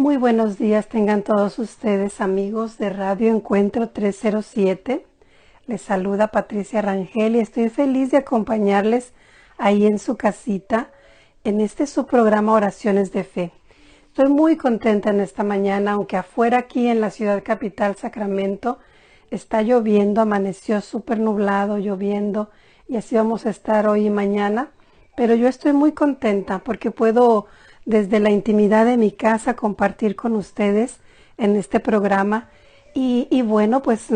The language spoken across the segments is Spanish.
Muy buenos días tengan todos ustedes, amigos de Radio Encuentro 307. Les saluda Patricia Rangel y estoy feliz de acompañarles ahí en su casita en este su programa Oraciones de Fe. Estoy muy contenta en esta mañana, aunque afuera aquí en la ciudad capital, Sacramento, está lloviendo, amaneció súper nublado, lloviendo, y así vamos a estar hoy y mañana. Pero yo estoy muy contenta porque puedo desde la intimidad de mi casa compartir con ustedes en este programa. Y bueno, pues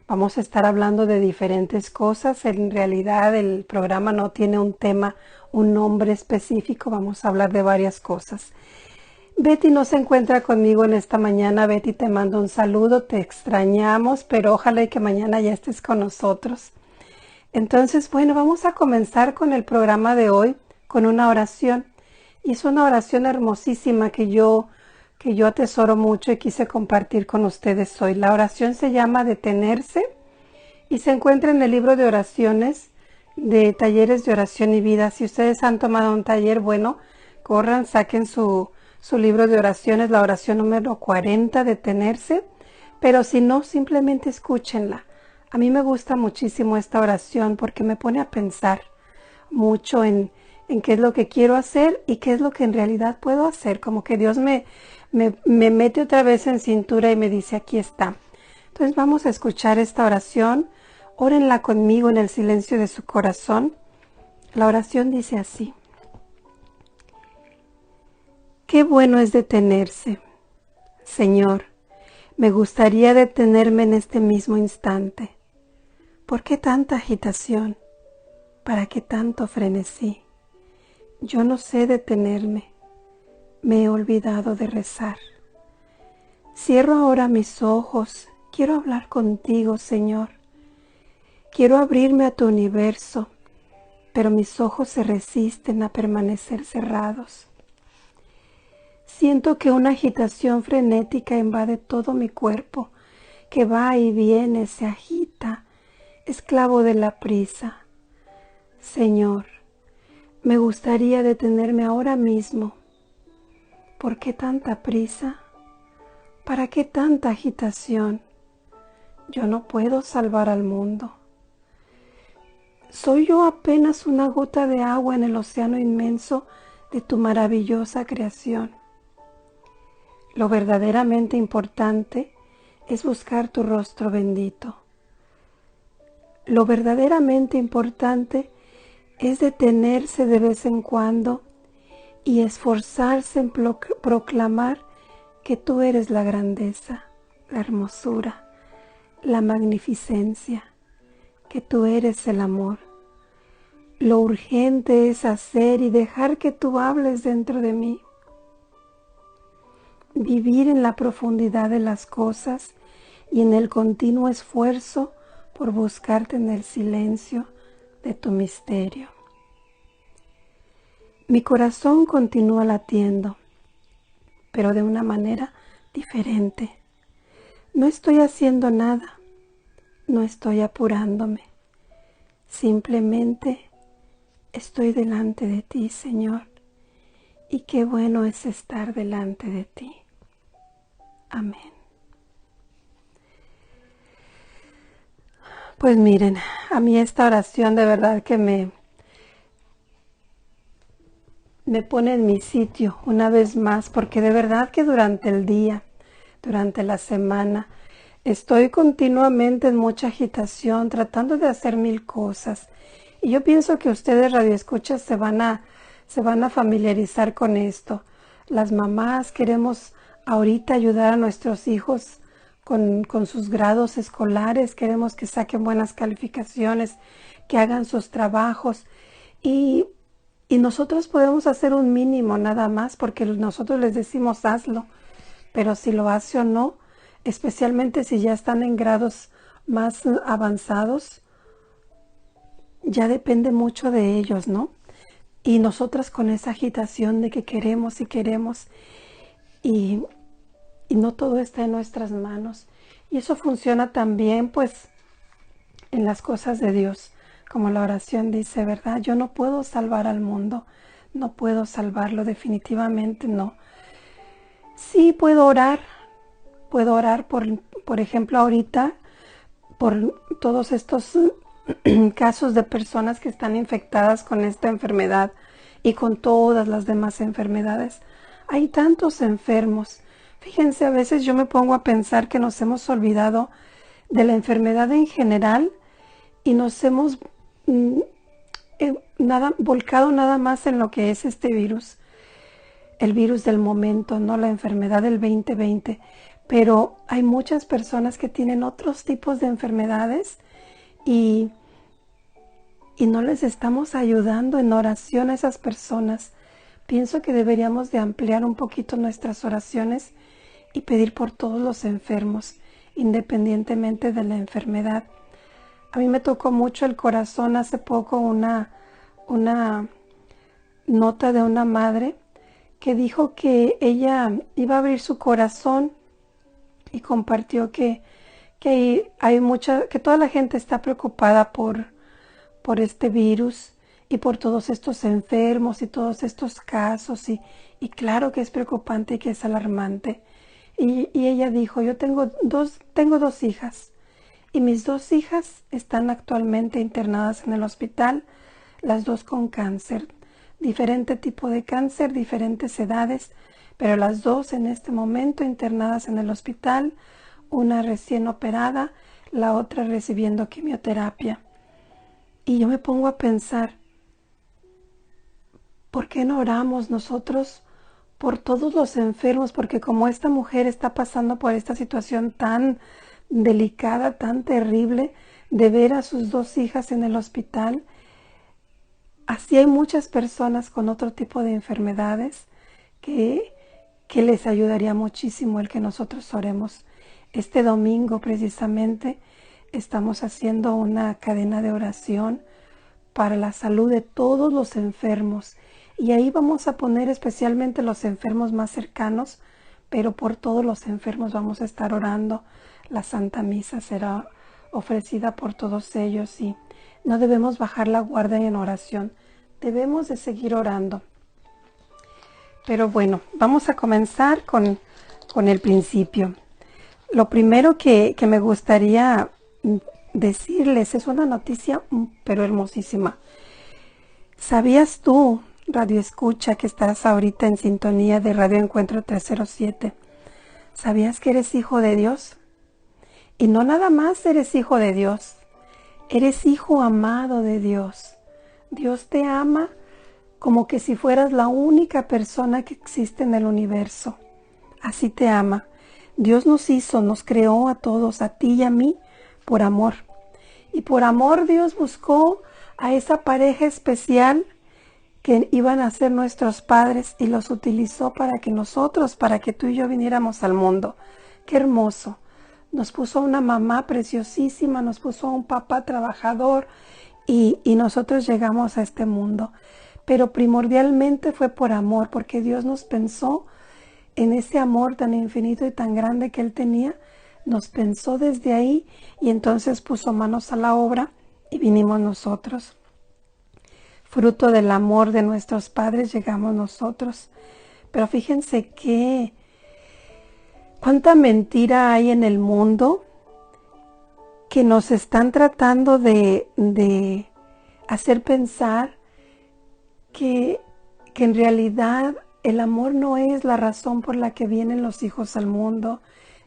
vamos a estar hablando de diferentes cosas. En realidad el programa no tiene un tema, un nombre específico. Vamos a hablar de varias cosas. Betty no se encuentra conmigo en esta mañana. Betty, te mando un saludo, te extrañamos, pero ojalá y que mañana ya estés con nosotros. Entonces, bueno, vamos a comenzar con el programa de hoy con una oración. Y es una oración hermosísima que yo atesoro mucho y quise compartir con ustedes hoy. La oración se llama Detenerse y se encuentra en el libro de oraciones de Talleres de Oración y Vida. Si ustedes han tomado un taller, bueno, corran, saquen su libro de oraciones, la oración número 40, Detenerse. Pero si no, simplemente escúchenla. A mí me gusta muchísimo esta oración porque me pone a pensar mucho en qué es lo que quiero hacer y qué es lo que en realidad puedo hacer. Como que Dios me mete otra vez en cintura y me dice, aquí está. Entonces vamos a escuchar esta oración. Órenla conmigo en el silencio de su corazón. La oración dice así. Qué bueno es detenerse. Señor, me gustaría detenerme en este mismo instante. ¿Por qué tanta agitación? ¿Para qué tanto frenesí? Yo no sé detenerme. Me he olvidado de rezar. Cierro ahora mis ojos. Quiero hablar contigo, Señor. Quiero abrirme a tu universo, pero mis ojos se resisten a permanecer cerrados. Siento que una agitación frenética invade todo mi cuerpo, que va y viene, se agita, esclavo de la prisa. Señor, me gustaría detenerme ahora mismo. ¿Por qué tanta prisa? ¿Para qué tanta agitación? Yo no puedo salvar al mundo. Soy yo apenas una gota de agua en el océano inmenso de tu maravillosa creación. Lo verdaderamente importante es buscar tu rostro bendito. Lo verdaderamente importante es detenerse de vez en cuando y esforzarse en proclamar que tú eres la grandeza, la hermosura, la magnificencia, que tú eres el amor. Lo urgente es hacer y dejar que tú hables dentro de mí. Vivir en la profundidad de las cosas y en el continuo esfuerzo por buscarte en el silencio de tu misterio. Mi corazón continúa latiendo, pero de una manera diferente. No estoy haciendo nada, no estoy apurándome. Simplemente estoy delante de ti, Señor, y qué bueno es estar delante de ti. Amén. Pues miren, a mí esta oración de verdad que me pone en mi sitio una vez más, porque de verdad que durante el día, durante la semana, estoy continuamente en mucha agitación, tratando de hacer mil cosas. Y yo pienso que ustedes radioescuchas se van a familiarizar con esto. Las mamás queremos ahorita ayudar a nuestros hijos con sus grados escolares, queremos que saquen buenas calificaciones, que hagan sus trabajos y nosotros podemos hacer un mínimo nada más porque nosotros les decimos hazlo, pero si lo hace o no, especialmente si ya están en grados más avanzados, ya depende mucho de ellos, ¿no? Y nosotras con esa agitación de que queremos y queremos y no todo está en nuestras manos. Y eso funciona también pues en las cosas de Dios, como la oración dice, ¿verdad? Yo no puedo salvar al mundo, no puedo salvarlo, definitivamente no. Sí, puedo orar por ejemplo, ahorita, por todos estos casos de personas que están infectadas con esta enfermedad y con todas las demás enfermedades. Hay tantos enfermos. Fíjense, a veces yo me pongo a pensar que nos hemos olvidado de la enfermedad en general y nos hemos volcado nada más en lo que es este virus, el virus del momento, no la enfermedad del 2020. Pero hay muchas personas que tienen otros tipos de enfermedades y no les estamos ayudando en oración a esas personas. Pienso que deberíamos de ampliar un poquito nuestras oraciones y pedir por todos los enfermos, independientemente de la enfermedad. A mí me tocó mucho el corazón hace poco una nota de una madre que dijo que ella iba a abrir su corazón y compartió que toda la gente está preocupada por este virus y por todos estos enfermos y todos estos casos y claro que es preocupante y que es alarmante. Y ella dijo, yo tengo dos hijas y mis dos hijas están actualmente internadas en el hospital, las dos con cáncer, diferente tipo de cáncer, diferentes edades, pero las dos en este momento internadas en el hospital, una recién operada, la otra recibiendo quimioterapia. Y yo me pongo a pensar, ¿por qué no oramos nosotros por todos los enfermos? Porque como esta mujer está pasando por esta situación tan delicada, tan terrible, de ver a sus dos hijas en el hospital, así hay muchas personas con otro tipo de enfermedades que les ayudaría muchísimo el que nosotros oremos. Este domingo precisamente estamos haciendo una cadena de oración para la salud de todos los enfermos y ahí vamos a poner especialmente los enfermos más cercanos, pero por todos los enfermos vamos a estar orando. La Santa Misa será ofrecida por todos ellos y no debemos bajar la guardia en oración, debemos de seguir orando. Pero bueno, vamos a comenzar con el principio. Lo primero que me gustaría decirles es una noticia, pero hermosísima. ¿Sabías tú, Radio Escucha, que estás ahorita en sintonía de Radio Encuentro 307? ¿Sabías que eres hijo de Dios? Y no nada más eres hijo de Dios, eres hijo amado de Dios. Dios te ama como que si fueras la única persona que existe en el universo. Así te ama. Dios nos hizo, nos creó a todos, a ti y a mí, por amor. Y por amor Dios buscó a esa pareja especial que iban a ser nuestros padres y los utilizó para que tú y yo viniéramos al mundo. ¡Qué hermoso! Nos puso una mamá preciosísima, nos puso un papá trabajador y nosotros llegamos a este mundo. Pero primordialmente fue por amor, porque Dios nos pensó en ese amor tan infinito y tan grande que Él tenía, nos pensó desde ahí y entonces puso manos a la obra y vinimos nosotros. Fruto del amor de nuestros padres llegamos nosotros. Pero fíjense cuánta mentira hay en el mundo que nos están tratando de hacer pensar que en realidad el amor no es la razón por la que vienen los hijos al mundo,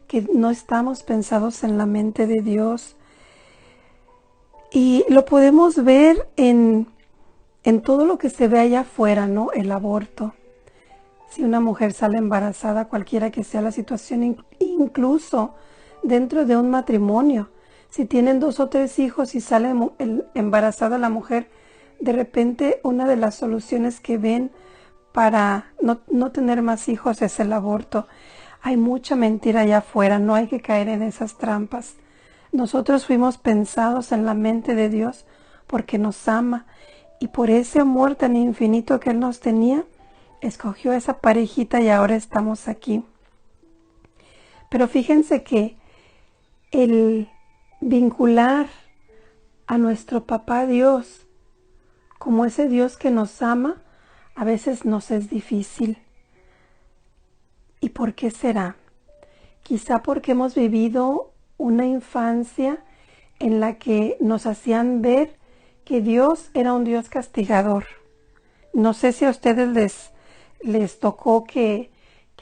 que no estamos pensados en la mente de Dios. Y lo podemos ver en todo lo que se ve allá afuera, ¿no? El aborto. Si una mujer sale embarazada, cualquiera que sea la situación, incluso dentro de un matrimonio, si tienen 2 o 3 hijos y sale embarazada la mujer, de repente una de las soluciones que ven para no tener más hijos es el aborto. Hay mucha mentira allá afuera, no hay que caer en esas trampas. Nosotros fuimos pensados en la mente de Dios porque nos ama y por ese amor tan infinito que Él nos tenía, escogió a esa parejita y ahora estamos aquí. Pero fíjense que el vincular a nuestro papá Dios como ese Dios que nos ama, a veces nos es difícil. ¿Y por qué será? Quizá porque hemos vivido una infancia en la que nos hacían ver que Dios era un Dios castigador. No sé si a ustedes les tocó que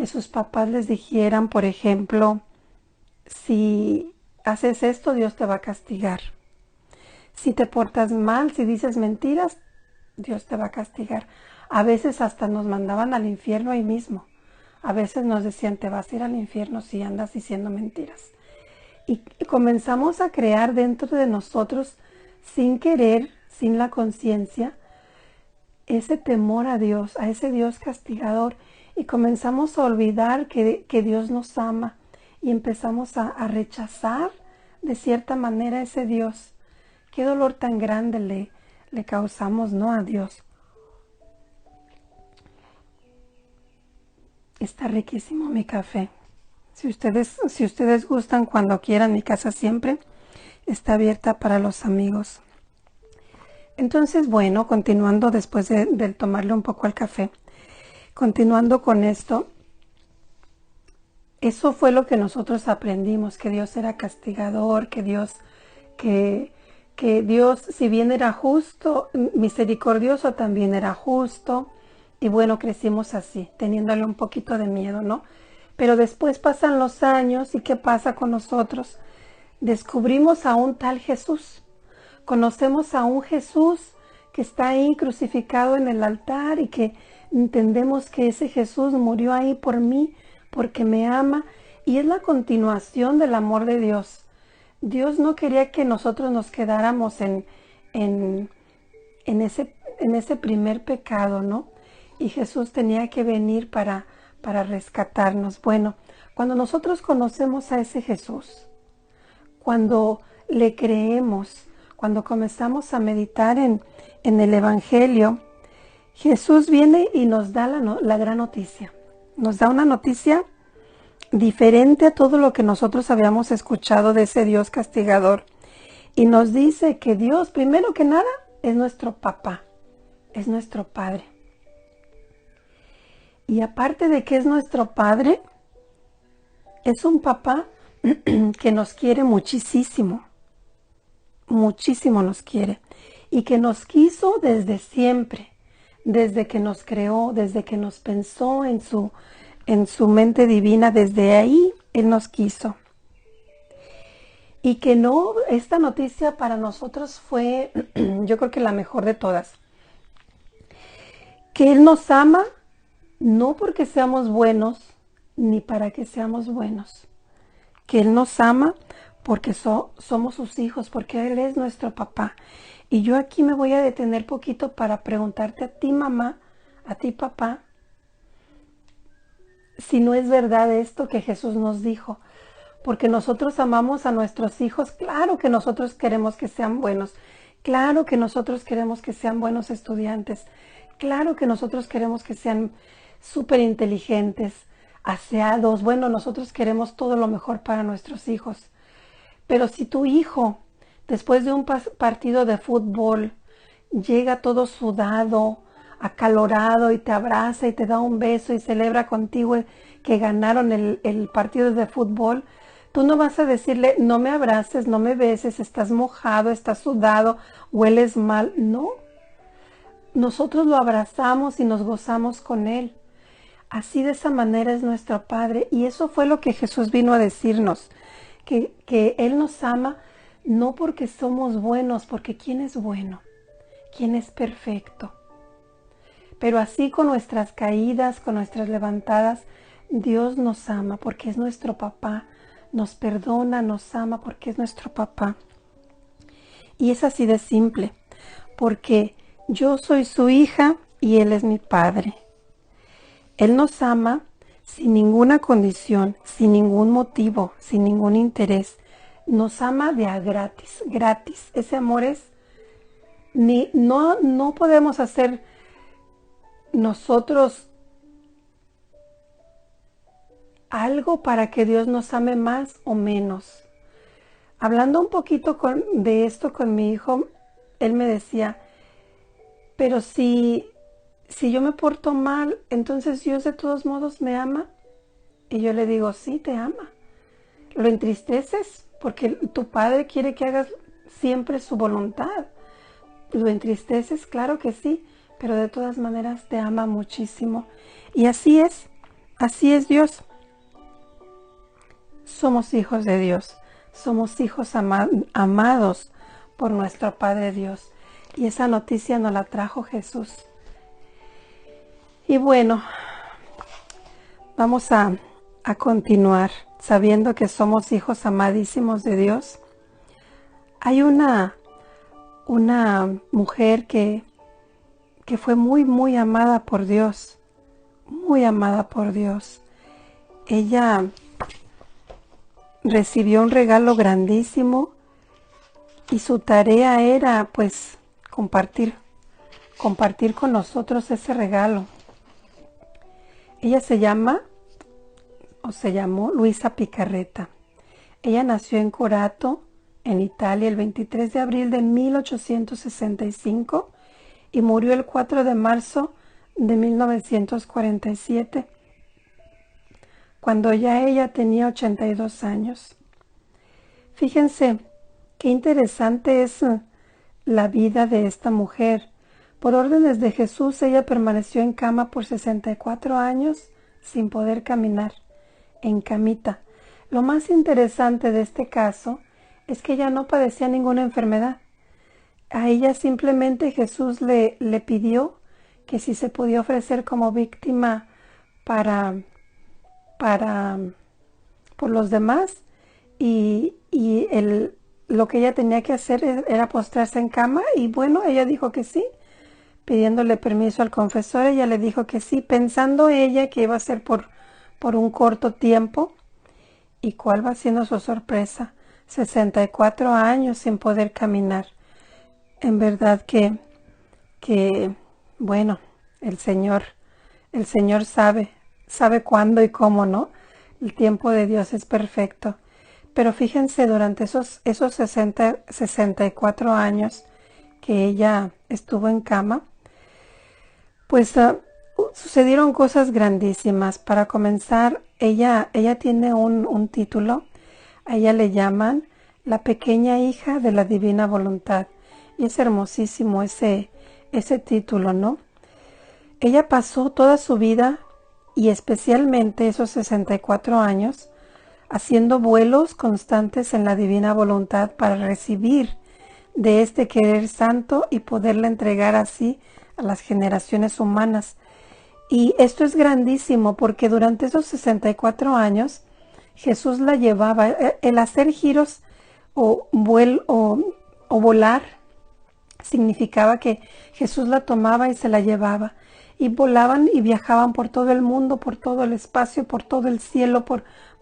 sus papás les dijeran, por ejemplo, si haces esto, Dios te va a castigar. Si te portas mal, si dices mentiras, Dios te va a castigar. A veces hasta nos mandaban al infierno ahí mismo. A veces nos decían, te vas a ir al infierno si andas diciendo mentiras. Y comenzamos a crear dentro de nosotros, sin querer, sin la conciencia, ese temor a Dios, a ese Dios castigador. Y comenzamos a olvidar que Dios nos ama. Y empezamos a rechazar de cierta manera a ese Dios. Qué dolor tan grande le causamos, ¿no?, a Dios. Está riquísimo mi café. Si ustedes gustan, cuando quieran, mi casa siempre está abierta para los amigos. Entonces, bueno, continuando después de tomarle un poco al café, continuando con esto, eso fue lo que nosotros aprendimos, que Dios era castigador, que Dios, si bien era justo, misericordioso, también era justo. Y bueno, crecimos así, teniéndole un poquito de miedo, ¿no? Pero después pasan los años y ¿qué pasa con nosotros? Descubrimos a un tal Jesús. Conocemos a un Jesús que está ahí crucificado en el altar y que entendemos que ese Jesús murió ahí por mí, porque me ama. Y es la continuación del amor de Dios. Dios no quería que nosotros nos quedáramos en ese primer pecado, ¿no? Y Jesús tenía que venir para rescatarnos. Bueno, cuando nosotros conocemos a ese Jesús, cuando le creemos, cuando comenzamos a meditar en el Evangelio, Jesús viene y nos da la gran noticia. Nos da una noticia diferente a todo lo que nosotros habíamos escuchado de ese Dios castigador. Y nos dice que Dios, primero que nada, es nuestro papá, es nuestro Padre. Y aparte de que es nuestro Padre, es un papá que nos quiere muchísimo, muchísimo nos quiere. Y que nos quiso desde siempre, desde que nos creó, desde que nos pensó en su mente divina, desde ahí Él nos quiso. Y que no, esta noticia para nosotros fue, yo creo que la mejor de todas. Que Él nos ama, no porque seamos buenos, ni para que seamos buenos. Que Él nos ama porque somos sus hijos, porque Él es nuestro papá. Y yo aquí me voy a detener poquito para preguntarte a ti, mamá, a ti, papá, si no es verdad esto que Jesús nos dijo. Porque nosotros amamos a nuestros hijos, claro que nosotros queremos que sean buenos, claro que nosotros queremos que sean buenos estudiantes, claro que nosotros queremos que sean súper inteligentes, aseados. Bueno, nosotros queremos todo lo mejor para nuestros hijos. Pero si tu hijo, después de un partido de fútbol, llega todo sudado, acalorado y te abraza y te da un beso y celebra contigo que ganaron el partido de fútbol, tú no vas a decirle, no me abraces, no me beses, estás mojado, estás sudado, hueles mal. No, nosotros lo abrazamos y nos gozamos con él. Así, de esa manera es nuestro Padre. Y eso fue lo que Jesús vino a decirnos, que Él nos ama no porque somos buenos, porque ¿quién es bueno? ¿Quién es perfecto? Pero así, con nuestras caídas, con nuestras levantadas, Dios nos ama porque es nuestro papá. Nos perdona, nos ama porque es nuestro papá. Y es así de simple, porque yo soy su hija y Él es mi padre. Él nos ama sin ninguna condición, sin ningún motivo, sin ningún interés. Nos ama de a gratis, gratis. Ese amor es, no podemos hacer nosotros algo para que Dios nos ame más o menos. Hablando un poquito de esto con mi hijo, él me decía, pero si yo me porto mal, entonces Dios de todos modos me ama. Y yo le digo, sí, te ama. ¿Lo entristeces? Porque tu Padre quiere que hagas siempre su voluntad. ¿Lo entristeces? Claro que sí, pero de todas maneras te ama muchísimo. Y así es Dios. Somos hijos de Dios, somos hijos amados por nuestro Padre Dios. Y esa noticia nos la trajo Jesús. Y bueno, vamos a continuar sabiendo que somos hijos amadísimos de Dios. Hay una mujer que fue muy amada por Dios, muy amada por Dios. Ella recibió un regalo grandísimo y su tarea era pues compartir con nosotros ese regalo. Ella se llamó Luisa Picarretta. Ella nació en Corato, en Italia, el 23 de abril de 1865 y murió el 4 de marzo de 1947, cuando ya ella tenía 82 años. Fíjense qué interesante es la vida de esta mujer. Por órdenes de Jesús, ella permaneció en cama por 64 años sin poder caminar, en camita. Lo más interesante de este caso es que ella no padecía ninguna enfermedad. A ella simplemente Jesús le pidió que si se podía ofrecer como víctima por los demás, y lo que ella tenía que hacer era postrarse en cama, y bueno, ella dijo que sí. Pidiéndole permiso al confesor, ella le dijo que sí, pensando ella que iba a ser por un corto tiempo. ¿Y cuál va siendo su sorpresa? 64 años sin poder caminar. En verdad que bueno, el Señor sabe cuándo y cómo, ¿no? El tiempo de Dios es perfecto. Pero fíjense, durante esos 64 años que ella estuvo en cama, pues sucedieron cosas grandísimas. Para comenzar, ella tiene un título. A ella le llaman la pequeña hija de la divina voluntad. Y es hermosísimo ese título, ¿no? Ella pasó toda su vida, y especialmente esos 64 años, haciendo vuelos constantes en la divina voluntad para recibir de este querer santo y poderla entregar así a las generaciones humanas. Y esto es grandísimo porque durante esos 64 años Jesús la llevaba. El hacer giros o volar significaba que Jesús la tomaba y se la llevaba. Y volaban y viajaban por todo el mundo, por todo el espacio, por todo el cielo,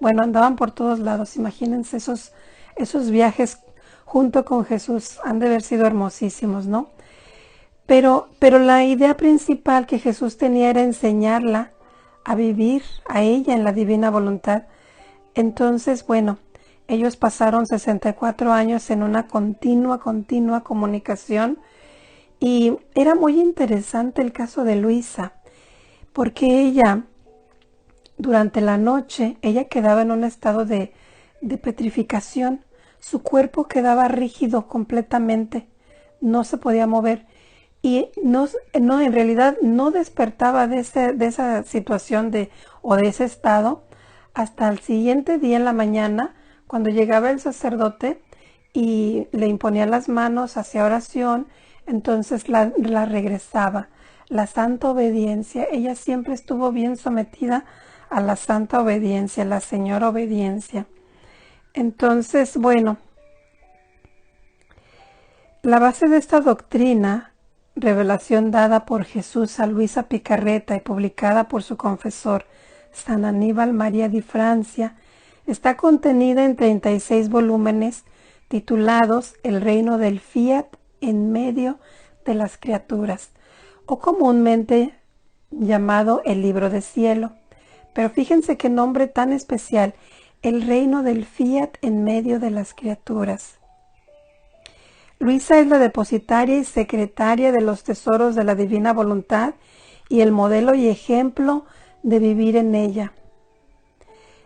andaban por todos lados. Imagínense esos viajes junto con Jesús, han de haber sido hermosísimos, ¿no? Pero la idea principal que Jesús tenía era enseñarla a vivir a ella en la divina voluntad. Entonces, ellos pasaron 64 años en una continua comunicación. Y era muy interesante el caso de Luisa, porque ella, durante la noche, ella quedaba en un estado de petrificación. Su cuerpo quedaba rígido completamente, no se podía mover. Y en realidad no despertaba de esa situación o de ese estado hasta el siguiente día en la mañana, cuando llegaba el sacerdote y le imponía las manos hacia oración. Entonces la regresaba. La santa obediencia, ella siempre estuvo bien sometida a la santa obediencia, la señora obediencia. Entonces, la base de esta doctrina, revelación dada por Jesús a Luisa Picarretta y publicada por su confesor, San Aníbal María di Francia, está contenida en 36 volúmenes titulados El reino del Fiat en medio de las criaturas, o comúnmente llamado el libro del cielo. Pero fíjense qué nombre tan especial, el reino del Fiat en medio de las criaturas. Luisa es la depositaria y secretaria de los tesoros de la divina voluntad y el modelo y ejemplo de vivir en ella.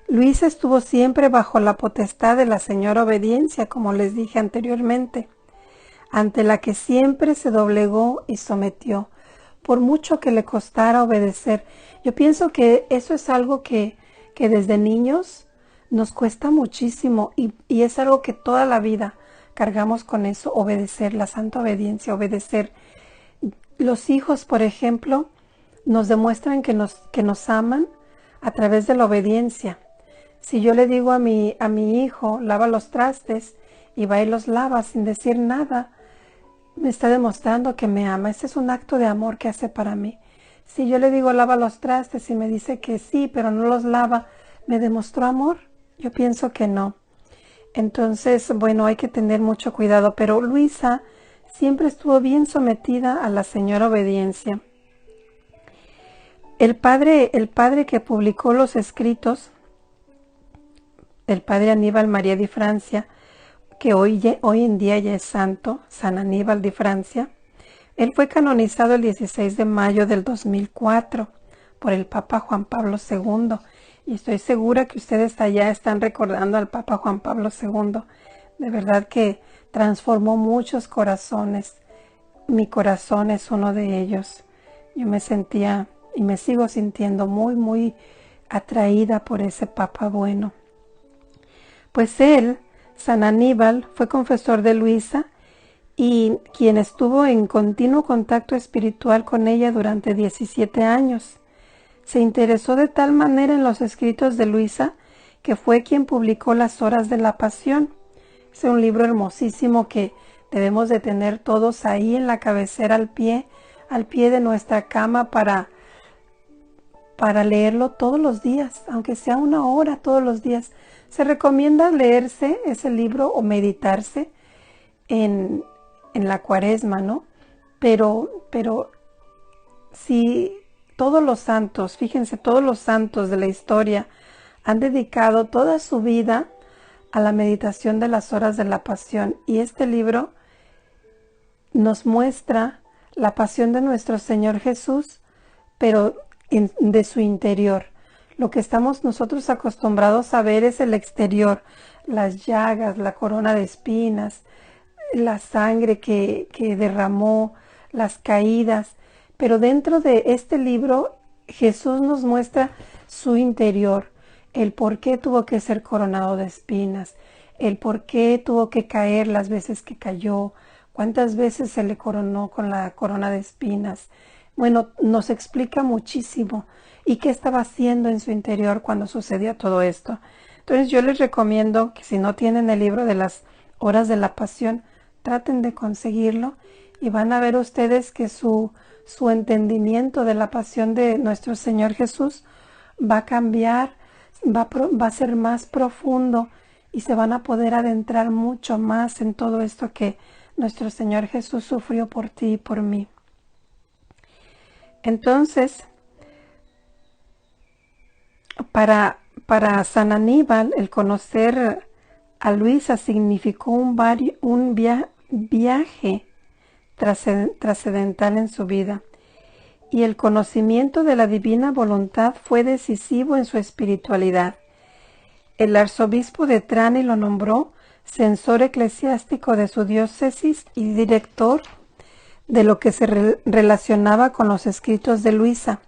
Luisa estuvo siempre bajo la potestad de la señora Obediencia, como les dije anteriormente, ante la que siempre se doblegó y sometió, por mucho que le costara obedecer. Yo pienso que eso es algo que desde niños nos cuesta muchísimo y es algo que toda la vida cargamos con eso, obedecer, la santa obediencia, obedecer. Los hijos, por ejemplo, nos demuestran que nos aman a través de la obediencia. Si yo le digo a mi hijo, lava los trastes, y va y los lava sin decir nada, me está demostrando que me ama. Ese es un acto de amor que hace para mí. Si yo le digo, lava los trastes, y me dice que sí, pero no los lava, ¿me demostró amor? Yo pienso que no. Entonces, bueno, hay que tener mucho cuidado, pero Luisa siempre estuvo bien sometida a la señora Obediencia. El padre que publicó los escritos, el padre Aníbal María de Francia, que hoy en día ya es santo, San Aníbal de Francia, él fue canonizado el 16 de mayo del 2004 por el Papa Juan Pablo II. Y estoy segura que ustedes allá están recordando al Papa Juan Pablo II. De verdad que transformó muchos corazones. Mi corazón es uno de ellos. Yo me sentía y me sigo sintiendo muy, muy atraída por ese Papa bueno. Pues él, San Aníbal, fue confesor de Luisa y quien estuvo en continuo contacto espiritual con ella durante 17 años. Se interesó de tal manera en los escritos de Luisa que fue quien publicó Las Horas de la Pasión. Es un libro hermosísimo que debemos de tener todos ahí en la cabecera al pie de nuestra cama para leerlo todos los días, aunque sea 1 hora todos los días. Se recomienda leerse ese libro o meditarse en la Cuaresma, ¿no? Pero si todos los santos, fíjense, todos los santos de la historia han dedicado toda su vida a la meditación de las horas de la pasión. Y este libro nos muestra la pasión de nuestro Señor Jesús, pero de su interior. Lo que estamos nosotros acostumbrados a ver es el exterior, las llagas, la corona de espinas, la sangre que derramó, las caídas. Pero dentro de este libro, Jesús nos muestra su interior, el por qué tuvo que ser coronado de espinas, el por qué tuvo que caer las veces que cayó, cuántas veces se le coronó con la corona de espinas. Bueno, nos explica muchísimo y qué estaba haciendo en su interior cuando sucedió todo esto. Entonces yo les recomiendo que si no tienen el libro de las horas de la pasión, traten de conseguirlo y van a ver ustedes que su entendimiento de la pasión de nuestro Señor Jesús va a cambiar, va a ser más profundo y se van a poder adentrar mucho más en todo esto que nuestro Señor Jesús sufrió por ti y por mí. Entonces, para San Aníbal, el conocer a Luisa significó un viaje trascendental en su vida, y el conocimiento de la divina voluntad fue decisivo en su espiritualidad. El arzobispo de Trani lo nombró censor eclesiástico de su diócesis y director de lo que se relacionaba con los escritos de Luisa.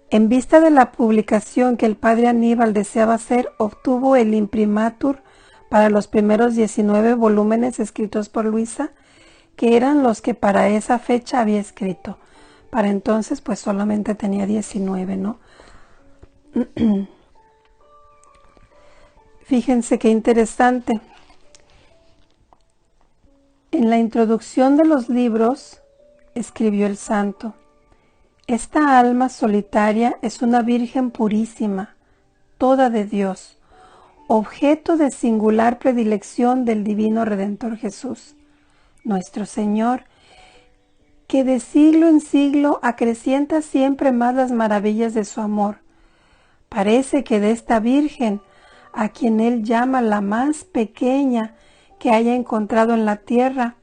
En vista de la publicación que el padre Aníbal deseaba hacer, obtuvo el imprimatur para los primeros 19 volúmenes escritos por Luisa, que eran los que para esa fecha había escrito. Para entonces, pues solamente tenía 19, ¿no? Fíjense qué interesante. En la introducción de los libros, escribió el santo: esta alma solitaria es una virgen purísima, toda de Dios, objeto de singular predilección del divino Redentor Jesús, nuestro Señor, que de siglo en siglo acrecienta siempre más las maravillas de su amor. Parece que de esta Virgen, a quien Él llama la más pequeña que haya encontrado en la tierra,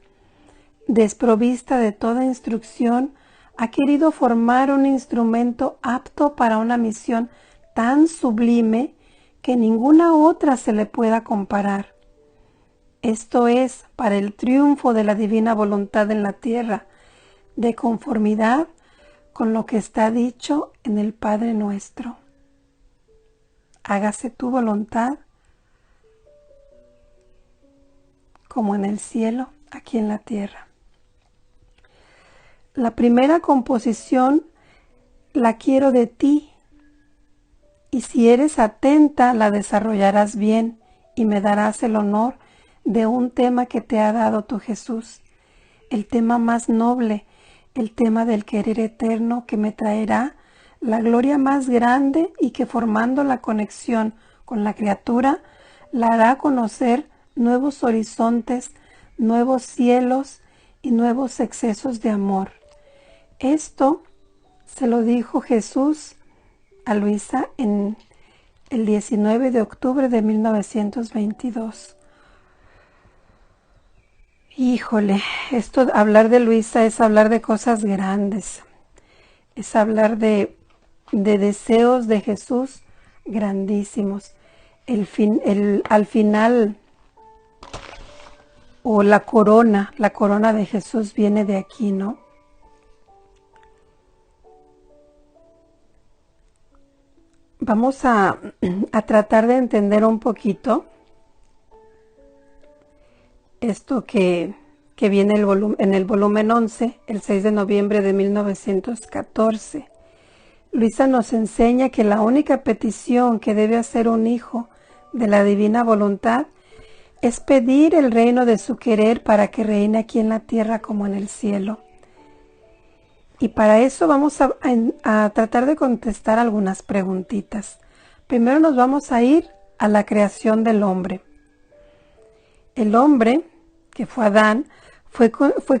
desprovista de toda instrucción, ha querido formar un instrumento apto para una misión tan sublime que ninguna otra se le pueda comparar. Esto es para el triunfo de la divina voluntad en la tierra, de conformidad con lo que está dicho en el Padre Nuestro. Hágase tu voluntad como en el cielo, aquí en la tierra. La primera composición la quiero de ti, y si eres atenta la desarrollarás bien y me darás el honor de un tema que te ha dado tu Jesús, el tema más noble, el tema del querer eterno que me traerá la gloria más grande y que formando la conexión con la criatura la hará conocer nuevos horizontes, nuevos cielos y nuevos excesos de amor. Esto se lo dijo Jesús a Luisa en el 19 de octubre de 1922. Híjole, hablar de Luisa es hablar de cosas grandes, es hablar de deseos de Jesús grandísimos. Al final, o la corona de Jesús viene de aquí, ¿no? Vamos a tratar de entender un poquito esto que viene en el volumen 11, el 6 de noviembre de 1914. Luisa nos enseña que la única petición que debe hacer un hijo de la divina voluntad es pedir el reino de su querer para que reine aquí en la tierra como en el cielo. Y para eso vamos a tratar de contestar algunas preguntitas. Primero nos vamos a ir a la creación del hombre. El hombre, que fue Adán, fue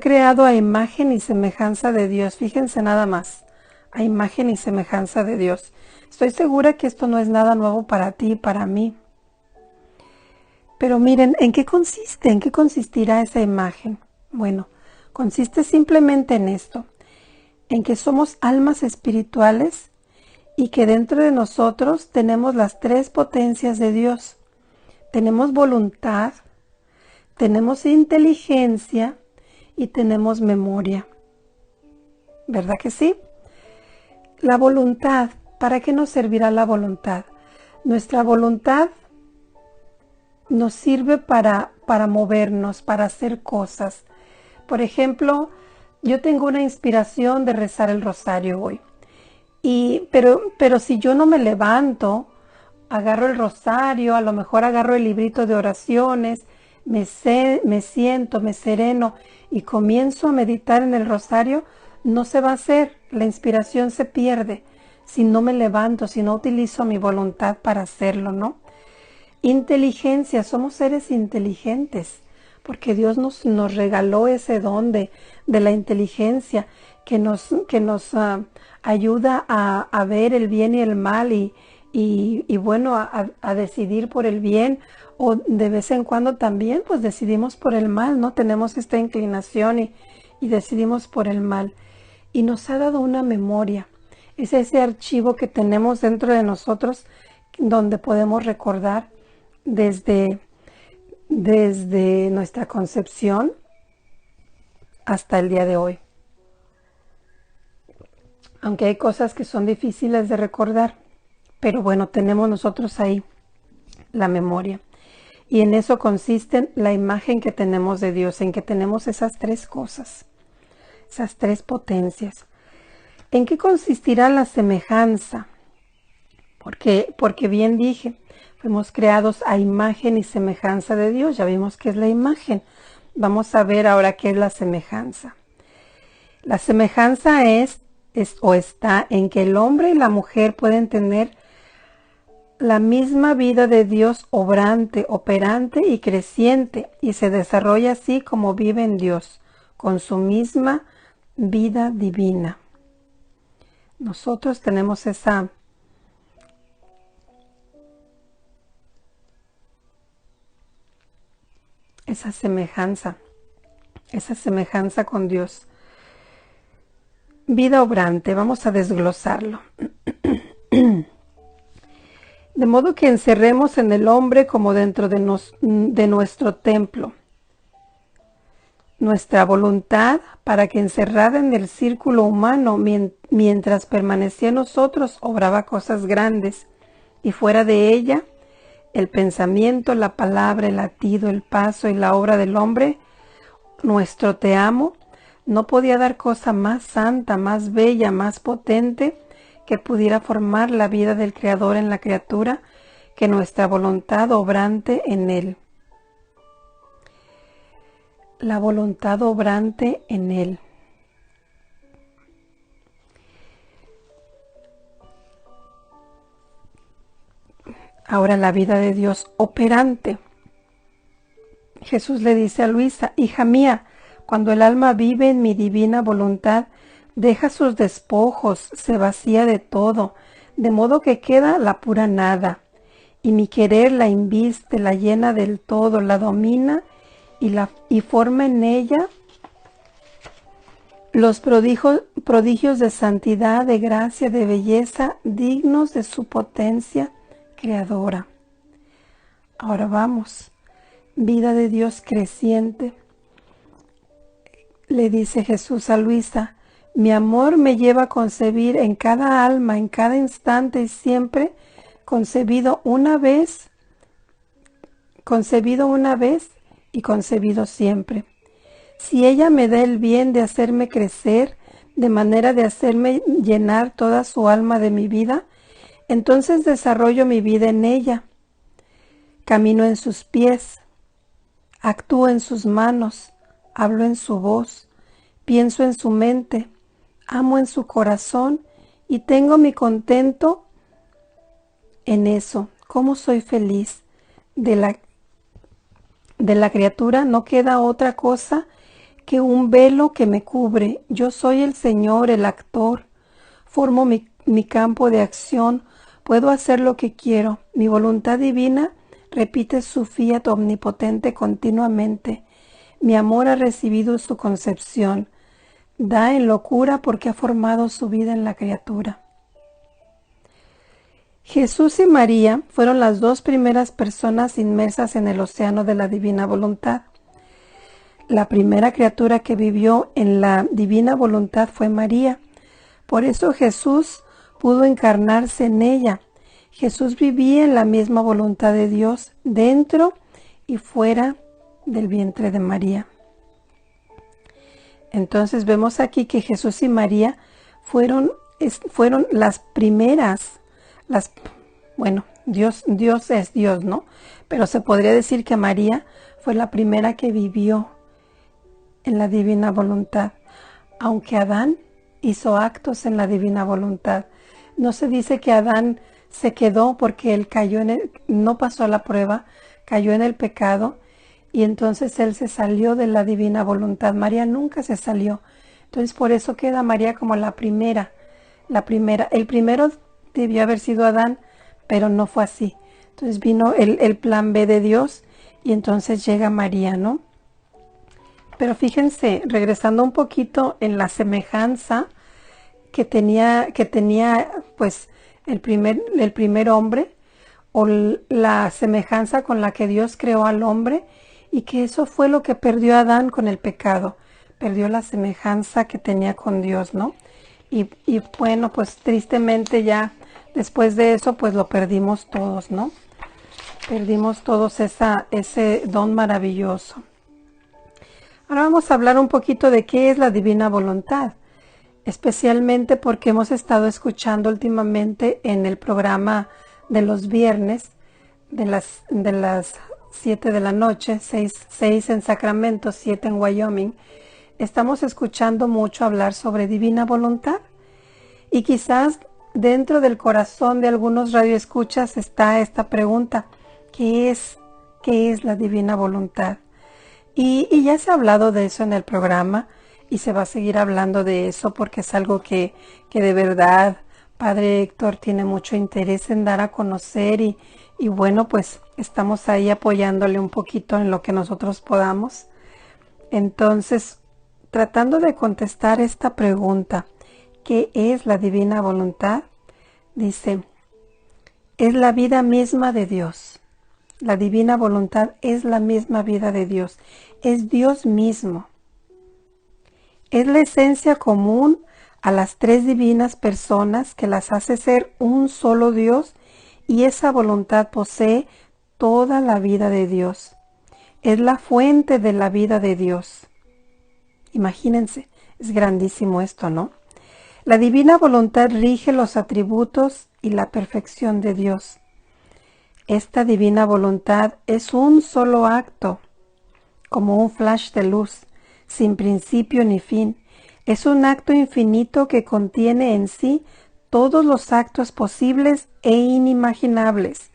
creado a imagen y semejanza de Dios. Fíjense nada más, a imagen y semejanza de Dios. Estoy segura que esto no es nada nuevo para ti y para mí. Pero miren, ¿en qué consiste? ¿En qué consistirá esa imagen? Bueno, consiste simplemente en esto, en que somos almas espirituales y que dentro de nosotros tenemos las tres potencias de Dios. Tenemos voluntad, tenemos inteligencia y tenemos memoria. ¿Verdad que sí? La voluntad, ¿para qué nos servirá la voluntad? Nuestra voluntad nos sirve para movernos, para hacer cosas. Por ejemplo, yo tengo una inspiración de rezar el rosario hoy. Pero si yo no me levanto, agarro el rosario, a lo mejor agarro el librito de oraciones, me siento, me sereno y comienzo a meditar en el rosario, no se va a hacer, la inspiración se pierde si no me levanto, si no utilizo mi voluntad para hacerlo, ¿no? Inteligencia, somos seres inteligentes, porque Dios nos regaló ese don de la inteligencia que nos ayuda a ver el bien y el mal y bueno, a decidir por el bien, o de vez en cuando también pues decidimos por el mal, ¿no? Tenemos esta inclinación y decidimos por el mal. Y nos ha dado una memoria, es ese archivo que tenemos dentro de nosotros donde podemos recordar desde nuestra concepción hasta el día de hoy. Aunque hay cosas que son difíciles de recordar, pero bueno, tenemos nosotros ahí la memoria. Y en eso consiste la imagen que tenemos de Dios, en que tenemos esas tres cosas, esas tres potencias. ¿En qué consistirá la semejanza? Porque bien dije, fuimos creados a imagen y semejanza de Dios. Ya vimos qué es la imagen. Vamos a ver ahora qué es la semejanza. La semejanza está en que el hombre y la mujer pueden tener la misma vida de Dios obrante, operante y creciente, y se desarrolla así como vive en Dios, con su misma vida divina. Nosotros tenemos esa semejanza con Dios. Vida obrante, vamos a desglosarlo. De modo que encerremos en el hombre como dentro de nuestro templo nuestra voluntad, para que encerrada en el círculo humano, mientras permanecía en nosotros, obraba cosas grandes, y fuera de ella, el pensamiento, la palabra, el latido, el paso y la obra del hombre, nuestro te amo, no podía dar cosa más santa, más bella, más potente, que pudiera formar la vida del Creador en la criatura, que nuestra voluntad obrante en él. La voluntad obrante en él. Ahora la vida de Dios operante. Jesús le dice a Luisa: hija mía, cuando el alma vive en mi divina voluntad, deja sus despojos, se vacía de todo, de modo que queda la pura nada. Y mi querer la inviste, la llena del todo, la domina y forma en ella los prodigios de santidad, de gracia, de belleza, dignos de su potencia creadora. Ahora vamos, vida de Dios creciente. Le dice Jesús a Luisa: mi amor me lleva a concebir en cada alma, en cada instante y siempre, concebido una vez y concebido siempre. Si ella me da el bien de hacerme crecer, de manera de hacerme llenar toda su alma de mi vida, entonces desarrollo mi vida en ella. Camino en sus pies, actúo en sus manos, hablo en su voz, pienso en su mente, amo en su corazón y tengo mi contento en eso. ¿Cómo soy feliz? De la criatura no queda otra cosa que un velo que me cubre. Yo soy el Señor, el actor. Formo mi campo de acción. Puedo hacer lo que quiero. Mi voluntad divina repite su fiat omnipotente continuamente. Mi amor ha recibido su concepción. Da en locura porque ha formado su vida en la criatura. Jesús y María fueron las dos primeras personas inmersas en el océano de la divina voluntad. La primera criatura que vivió en la divina voluntad fue María. Por eso Jesús pudo encarnarse en ella. Jesús vivía en la misma voluntad de Dios, dentro y fuera del vientre de María. Entonces vemos aquí que Jesús y María fueron las primeras. Dios es Dios, ¿no? Pero se podría decir que María fue la primera que vivió en la divina voluntad, aunque Adán hizo actos en la divina voluntad. No se dice que Adán se quedó porque él no pasó la prueba, cayó en el pecado y entonces él se salió de la divina voluntad. María nunca se salió. Entonces por eso queda María como la primera. El primero debió haber sido Adán, pero no fue así. Entonces vino el plan B de Dios y entonces llega María, ¿no? Pero fíjense, regresando un poquito en la semejanza que tenía pues el primer hombre, o la semejanza con la que Dios creó al hombre, y que eso fue lo que perdió Adán con el pecado. Perdió la semejanza que tenía con Dios, ¿no? Y bueno, pues tristemente ya después de eso, pues lo perdimos todos, ¿no? Perdimos todos ese don maravilloso. Ahora vamos a hablar un poquito de qué es la divina voluntad, especialmente porque hemos estado escuchando últimamente en el programa de los viernes de las 7 de la noche, 6 en Sacramento, 7 en Wyoming. Estamos escuchando mucho hablar sobre divina voluntad y quizás dentro del corazón de algunos radioescuchas está esta pregunta: ¿qué es la divina voluntad? Y ya se ha hablado de eso en el programa y se va a seguir hablando de eso porque es algo que de verdad Padre Héctor tiene mucho interés en dar a conocer y bueno, pues estamos ahí apoyándole un poquito en lo que nosotros podamos. Entonces, tratando de contestar esta pregunta, ¿qué es la divina voluntad? Dice, es la vida misma de Dios. La divina voluntad es la misma vida de Dios. Es Dios mismo. Es la esencia común a las tres divinas personas que las hace ser un solo Dios, y esa voluntad posee toda la vida de Dios. Es la fuente de la vida de Dios. Imagínense, es grandísimo esto, ¿no? La divina voluntad rige los atributos y la perfección de Dios. Esta divina voluntad es un solo acto, como un flash de luz, sin principio ni fin. Es un acto infinito que contiene en sí todos los actos posibles e inimaginables.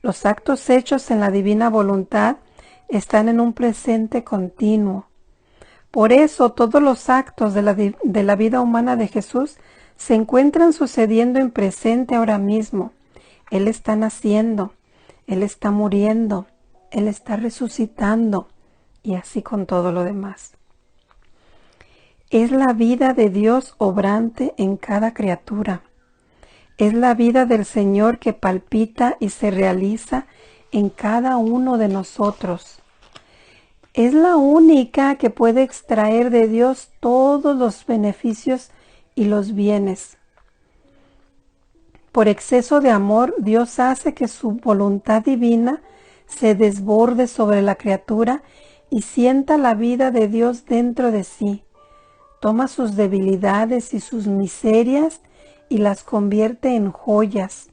Los actos hechos en la divina voluntad están en un presente continuo. Por eso todos los actos de la vida humana de Jesús se encuentran sucediendo en presente ahora mismo. Él está naciendo, Él está muriendo, Él está resucitando, y así con todo lo demás. Es la vida de Dios obrante en cada criatura. Es la vida del Señor que palpita y se realiza en cada uno de nosotros. Es la única que puede extraer de Dios todos los beneficios y los bienes. Por exceso de amor, Dios hace que su voluntad divina se desborde sobre la criatura y sienta la vida de Dios dentro de sí. Toma sus debilidades y sus miserias y las convierte en joyas.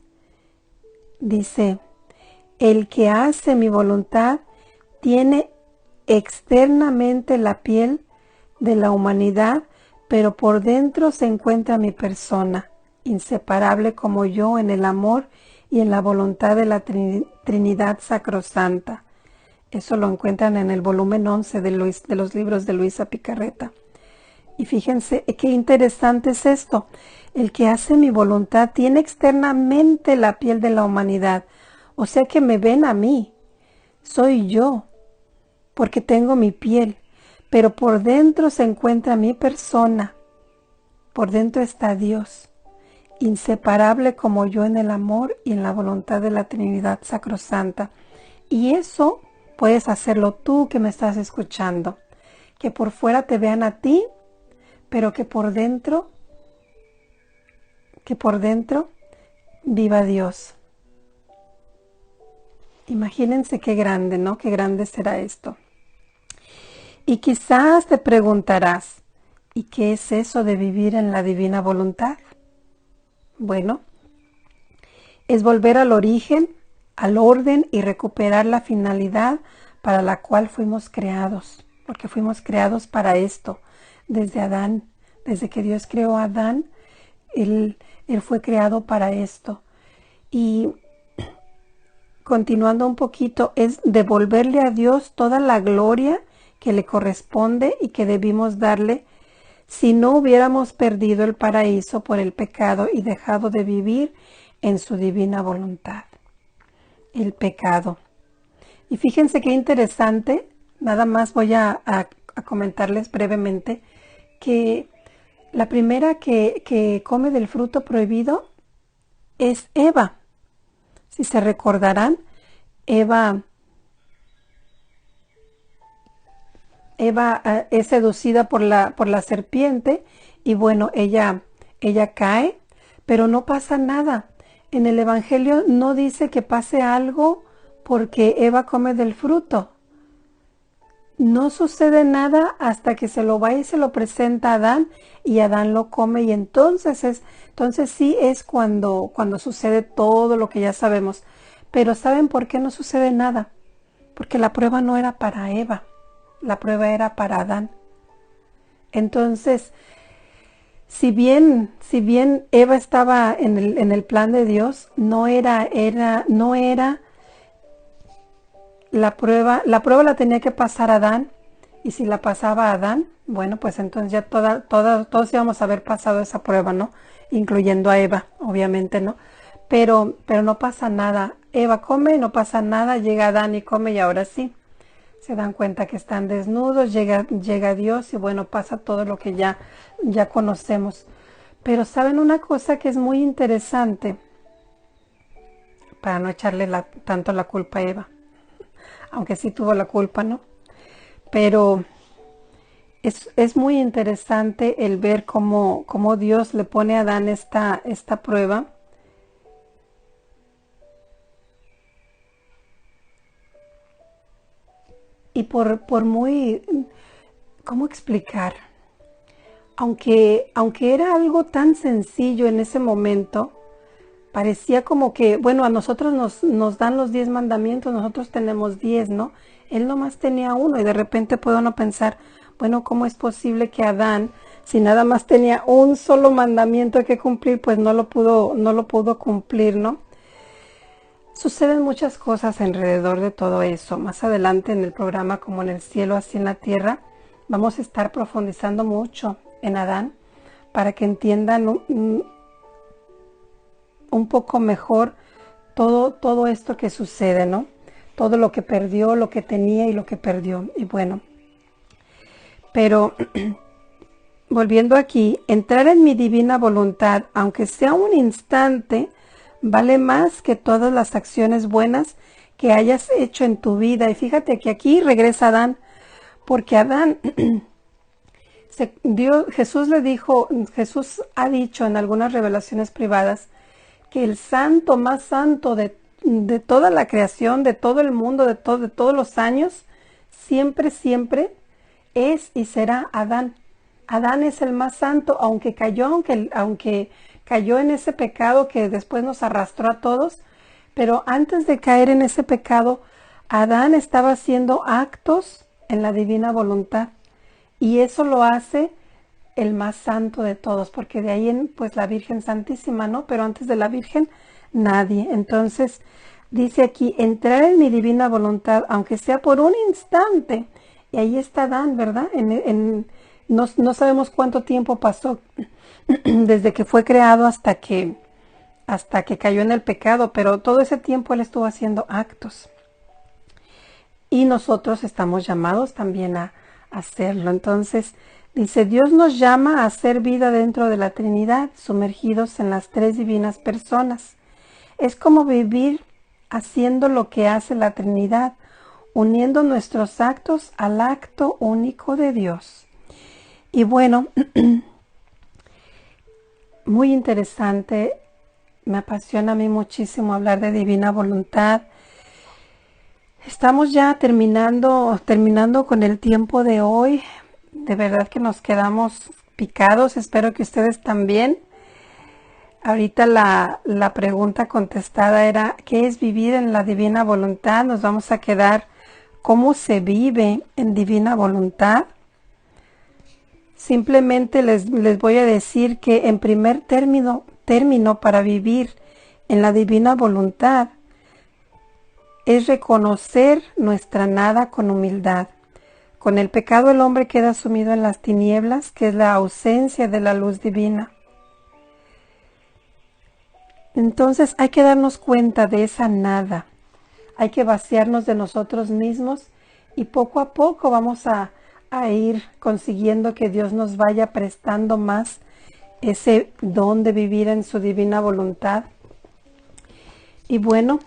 Dice, el que hace mi voluntad tiene externamente la piel de la humanidad, pero por dentro se encuentra mi persona, inseparable como yo en el amor y en la voluntad de la Trinidad Sacrosanta. Eso lo encuentran en el volumen 11 de los libros de Luisa Picarreta. Y fíjense qué interesante es esto. El que hace mi voluntad tiene externamente la piel de la humanidad. O sea que me ven a mí. Soy yo, porque tengo mi piel. Pero por dentro se encuentra mi persona. Por dentro está Dios, inseparable como yo en el amor y en la voluntad de la Trinidad Sacrosanta. Y eso puedes hacerlo tú que me estás escuchando. Que por fuera te vean a ti, pero que por dentro viva Dios. Imagínense qué grande, ¿no? Qué grande será esto. Y quizás te preguntarás, ¿y qué es eso de vivir en la divina voluntad? Bueno, es volver al origen, al orden y recuperar la finalidad para la cual fuimos creados, porque fuimos creados para esto. Desde Adán, desde que Dios creó a Adán, él fue creado para esto. Y continuando un poquito, es devolverle a Dios toda la gloria que le corresponde y que debimos darle si no hubiéramos perdido el paraíso por el pecado y dejado de vivir en su divina voluntad. El pecado. Y fíjense qué interesante, nada más voy a comentarles brevemente que la primera que come del fruto prohibido es Eva. Si se recordarán, Eva es seducida por la serpiente y bueno, ella cae, pero no pasa nada. En el Evangelio no dice que pase algo porque Eva come del fruto. No sucede nada hasta que se lo va y se lo presenta a Adán y Adán lo come y entonces sí es cuando sucede todo lo que ya sabemos. Pero ¿saben por qué no sucede nada? Porque la prueba no era para Eva, la prueba era para Adán. Entonces, si bien Eva estaba en el plan de Dios, no era la prueba la tenía que pasar Adán, y si la pasaba Adán, bueno, pues entonces ya todos íbamos a haber pasado esa prueba, ¿no? Incluyendo a Eva, obviamente, ¿no? Pero no pasa nada. Eva come, no pasa nada, llega Adán y come y ahora sí. Se dan cuenta que están desnudos, llega Dios y bueno, pasa todo lo que ya conocemos. Pero ¿saben una cosa que es muy interesante? para no echarle tanto la culpa a Eva, aunque sí tuvo la culpa, ¿no? Pero es muy interesante el ver cómo Dios le pone a Adán esta prueba. Y por muy, ¿cómo explicar? Aunque era algo tan sencillo en ese momento, parecía como que, bueno, a nosotros nos dan los 10 mandamientos, nosotros tenemos 10, ¿no? Él nomás tenía uno y de repente puede uno pensar, bueno, ¿cómo es posible que Adán, si nada más tenía un solo mandamiento que cumplir, pues no lo pudo cumplir, ¿no? Suceden muchas cosas alrededor de todo eso. Más adelante en el programa, como en el cielo, así en la tierra, vamos a estar profundizando mucho en Adán para que entiendan un poco mejor todo esto que sucede, ¿no? Todo lo que perdió, lo que tenía y lo que perdió. Y bueno, pero volviendo aquí, entrar en mi divina voluntad, aunque sea un instante, vale más que todas las acciones buenas que hayas hecho en tu vida. Y fíjate que aquí regresa Adán, porque Adán, Jesús le dijo, Jesús ha dicho en algunas revelaciones privadas que el santo más santo de toda la creación, de todo el mundo, de todos los años, siempre es y será Adán. Adán es el más santo, aunque cayó en ese pecado que después nos arrastró a todos, pero antes de caer en ese pecado, Adán estaba haciendo actos en la divina voluntad y eso lo hace el más santo de todos, porque de ahí pues la Virgen Santísima, ¿no? Pero antes de la Virgen, nadie. Entonces, dice aquí, entrar en mi divina voluntad, aunque sea por un instante, y ahí está Adán, ¿verdad? No sabemos cuánto tiempo pasó desde que fue creado hasta que cayó en el pecado, pero todo ese tiempo él estuvo haciendo actos. Y nosotros estamos llamados también a hacerlo. Entonces, dice, Dios nos llama a hacer vida dentro de la Trinidad, sumergidos en las tres divinas personas. Es como vivir haciendo lo que hace la Trinidad, uniendo nuestros actos al acto único de Dios. Y bueno, muy interesante, me apasiona a mí muchísimo hablar de divina voluntad. Estamos ya terminando con el tiempo de hoy. De verdad que nos quedamos picados, espero que ustedes también. Ahorita la pregunta contestada era, ¿qué es vivir en la divina voluntad? Nos vamos a quedar, ¿cómo se vive en divina voluntad? Simplemente les voy a decir que en primer término para vivir en la divina voluntad es reconocer nuestra nada con humildad. Con el pecado el hombre queda sumido en las tinieblas, que es la ausencia de la luz divina. Entonces hay que darnos cuenta de esa nada. Hay que vaciarnos de nosotros mismos y poco a poco vamos a ir consiguiendo que Dios nos vaya prestando más ese don de vivir en su divina voluntad. Y bueno,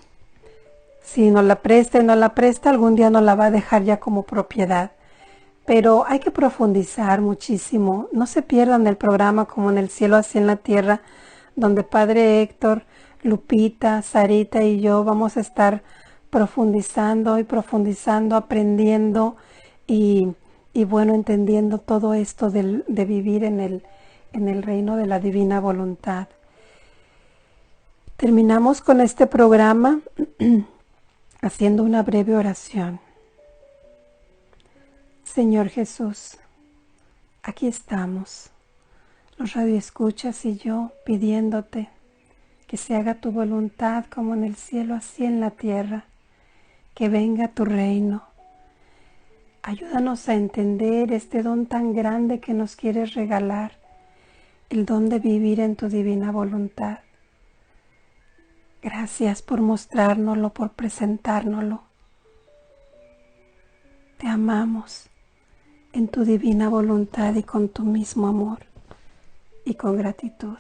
si nos la presta y no la presta, algún día nos la va a dejar ya como propiedad. Pero hay que profundizar muchísimo. No se pierdan el programa Como en el cielo, así en la tierra, donde Padre Héctor, Lupita, Sarita y yo vamos a estar profundizando y profundizando, aprendiendo y bueno, entendiendo todo esto de vivir en el reino de la divina voluntad. Terminamos con este programa haciendo una breve oración. Señor Jesús, aquí estamos, los radioescuchas y yo, pidiéndote que se haga tu voluntad como en el cielo, así en la tierra, que venga tu reino. Ayúdanos a entender este don tan grande que nos quieres regalar, el don de vivir en tu divina voluntad. Gracias por mostrárnoslo, por presentárnoslo. Te amamos en tu divina voluntad y con tu mismo amor y con gratitud.